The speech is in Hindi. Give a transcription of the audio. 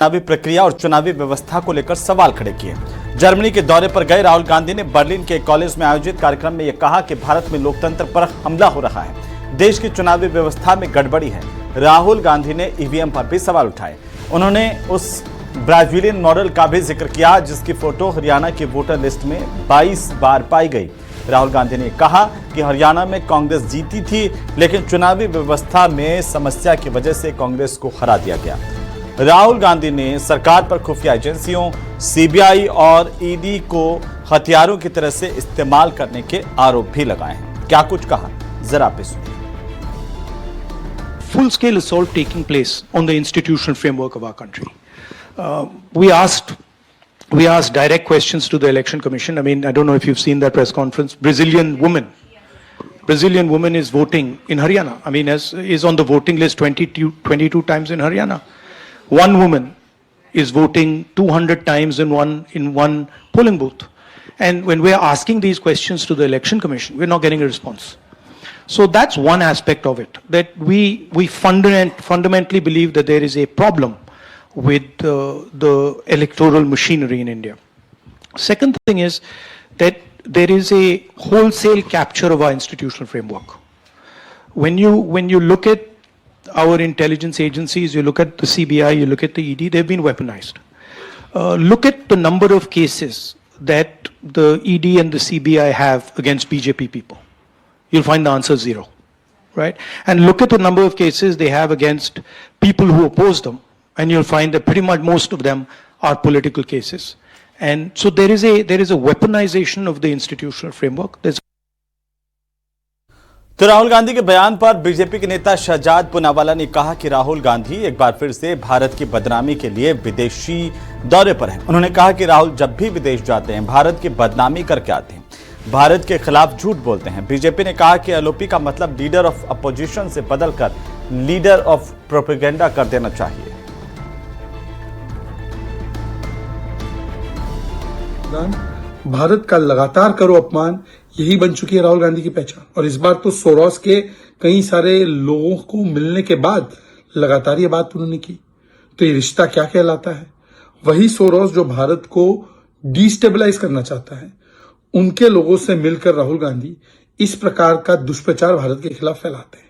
चुनावी प्रक्रिया और चुनावी व्यवस्था को लेकर सवाल खड़े किए। जर्मनी के दौरे पर गए राहुल गांधी ने बर्लिन के कॉलेज में आयोजित कार्यक्रम में यह कहा कि भारत में लोकतंत्र पर हमला हो रहा है, देश की चुनावी व्यवस्था में गड़बड़ी है। राहुल गांधी ने ईवीएम पर भी सवाल उठाए। उन्होंने उस ब्राजीलियन मॉडल का भी जिक्र किया जिसकी फोटो हरियाणा की वोटर लिस्ट में 22 बार पाई गई। राहुल गांधी ने कहा कि हरियाणा में कांग्रेस जीती थी, लेकिन चुनावी व्यवस्था में समस्या की वजह से कांग्रेस को हरा दिया गया। राहुल गांधी ने सरकार पर खुफिया एजेंसियों, सीबीआई और ईडी को हथियारों की तरह से इस्तेमाल करने के आरोप भी लगाए हैं। क्या कुछ कहा, जरा पे सुनिए। Full-scale assault taking place on the institutional framework of our country. We asked direct questions to the Election Commission. I mean, I don't know if you've seen that press conference. Brazilian woman is voting in Haryana. I mean, is on the voting list 22 times in Haryana. One woman is voting 200 times in one polling booth. And when we're asking these questions to the Election Commission, we're not getting a response. So that's one aspect of it, that we fundamentally believe that there is a problem with the electoral machinery in India. Second thing is that there is a wholesale capture of our institutional framework. When you look at our intelligence agencies, you look at the CBI, you look at the ED, they've been weaponized. Look at the number of cases that the ED and the CBI have against BJP people. You'll find the answer 0, right? And look at the number of cases they have against people who oppose them, and you'll find that pretty much most of them are political cases. And so there is a weaponization of the institutional framework. तो राहुल गांधी के बयान पर बीजेपी के नेता शहजाद पूनावाला ने कहा कि राहुल गांधी एक बार फिर से भारत की बदनामी के लिए विदेशी दौरे पर हैं। उन्होंने कहा कि राहुल जब भी विदेश जाते हैं भारत की बदनामी करके आते हैं, भारत के खिलाफ झूठ बोलते हैं। बीजेपी ने कहा कि एलओपी का मतलब लीडर ऑफ अपोजिशन से बदलकर लीडर ऑफ प्रोपेगेंडा कर देना चाहिए। भारत का लगातार करो अपमान, यही बन चुकी है राहुल गांधी की पहचान। और इस बार तो सोरोस के कई सारे लोगों को मिलने के बाद लगातार ये बात उन्होंने की। तो ये रिश्ता क्या कहलाता है? वही सोरोस जो भारत को डिस्टेबलाइज करना चाहता है, उनके लोगों से मिलकर राहुल गांधी इस प्रकार का दुष्प्रचार भारत के खिलाफ फैलाते हैं।